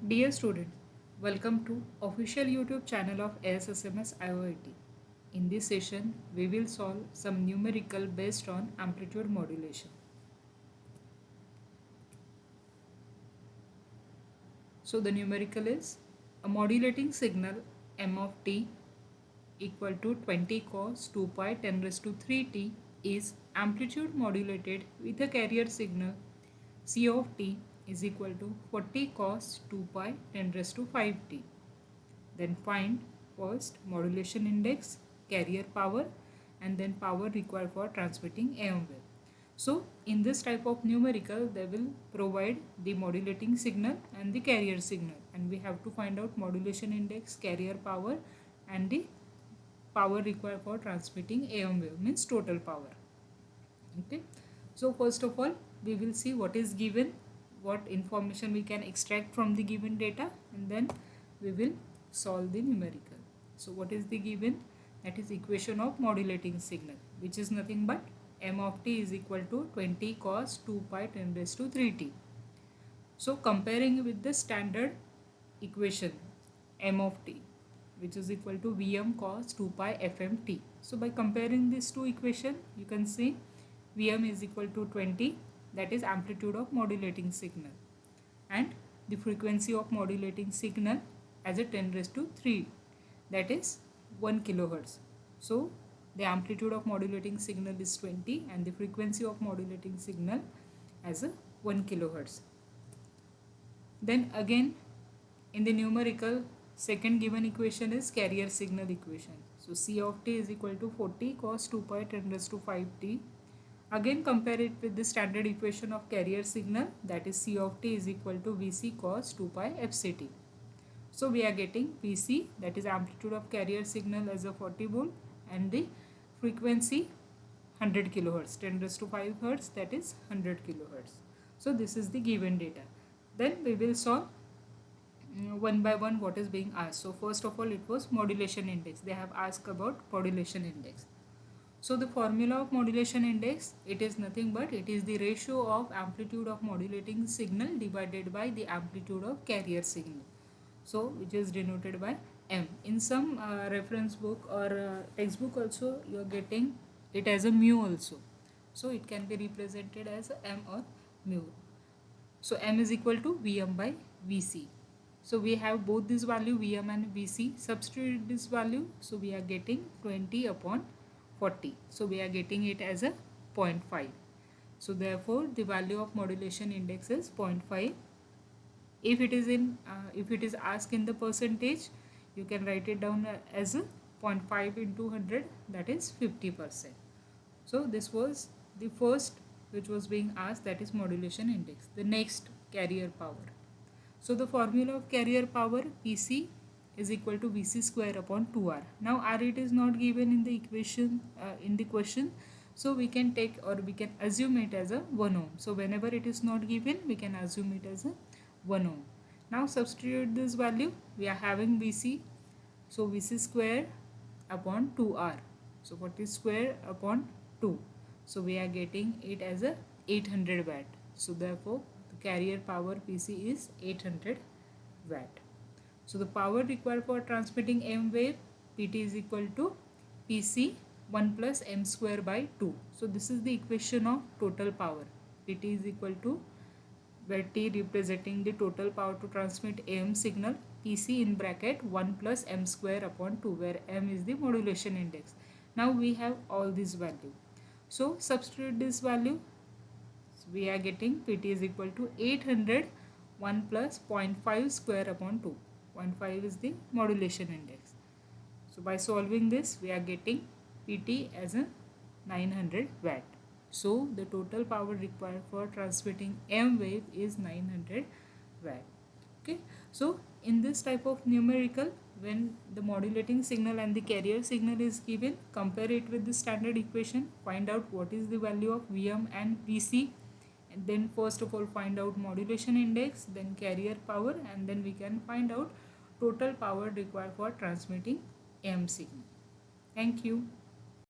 Dear students, welcome to official YouTube channel of ASSMS IOIT. In this session, we will solve some numerical based on amplitude modulation. So the numerical is a modulating signal m of t equal to 20 cos 2 pi 10 raised to 3t is amplitude modulated with a carrier signal c of t is equal to 40 cos 2 pi 10 raised to 5t. Then find first modulation index, carrier power, and then power required for transmitting AM wave. So in this type of numerical, they will provide the modulating signal and the carrier signal, and we have to find out modulation index, carrier power, and the power required for transmitting AM wave, means total power. Okay, so first of all we will see what is given, what information we can extract from the given data, and then we will solve the numerical. So what is the given? That is equation of modulating signal, which is nothing but m of t is equal to 20 cos 2 pi 10 raised to 3t. So comparing with the standard equation m of t, which is equal to Vm cos 2 pi fmt. So by comparing these two equations, you can see Vm is equal to 20, that is amplitude of modulating signal, and the frequency of modulating signal as a 10 raised to 3, that is 1 kilohertz. So the amplitude of modulating signal is 20 and the frequency of modulating signal as a 1 kilohertz. Then again in the numerical, second given equation is carrier signal equation. So C of t is equal to 40 cos 2 pi 10 raised to 5t. Again compare it with the standard equation of carrier signal, that is C of t is equal to Vc cos 2 pi fct. So we are getting Vc, that is amplitude of carrier signal, as a 40 volt, and the frequency 100 kilohertz, 10 raised to 5 hertz, that is 100 kilohertz. So this is the given data. Then we will solve one by one what is being asked. So first of all, it was modulation index. They have asked about modulation index. So the formula of modulation index, it is nothing but it is the ratio of amplitude of modulating signal divided by the amplitude of carrier signal. So which is denoted by m. In some reference book or textbook also, you are getting it as a mu also. So it can be represented as m or mu. So m is equal to Vm by Vc. So we have both this value Vm and Vc. Substitute this value. So we are getting 20 upon 40. So we are getting it as a 0.5. So therefore the value of modulation index is 0.5. If it is asked in the percentage, you can write it down as a 0.5 into 100, that is 50%. So this was the first which was being asked, that is modulation index. The next, carrier power. So the formula of carrier power, Pc is equal to Vc square upon 2R. Now R it is not given in the equation in the question, so we can take or we can assume it as a 1 ohm. So whenever it is not given, we can assume it as a 1 ohm. Now substitute this value. We are having Vc, so Vc square upon 2R. So 40 square upon 2. So we are getting it as a 800 watt. So therefore the carrier power Pc is 800 watt. So the power required for transmitting M wave, Pt is equal to Pc 1 plus m square by 2. So this is the equation of total power. Pt is equal to, where T representing the total power to transmit AM signal, Pc in bracket 1 plus m square upon 2, where m is the modulation index. Now we have all these value. So substitute this value. So we are getting Pt is equal to 800 1 plus 0.5 square upon 2. 0.5 is the modulation index. So by solving this, we are getting Pt as a 900 watt. So the total power required for transmitting M wave is 900 watt. Okay. So in this type of numerical, when the modulating signal and the carrier signal is given, compare it with the standard equation, find out what is the value of Vm and Vc, and then first of all find out modulation index, then carrier power, and then we can find out total power required for transmitting AM signal. Thank you.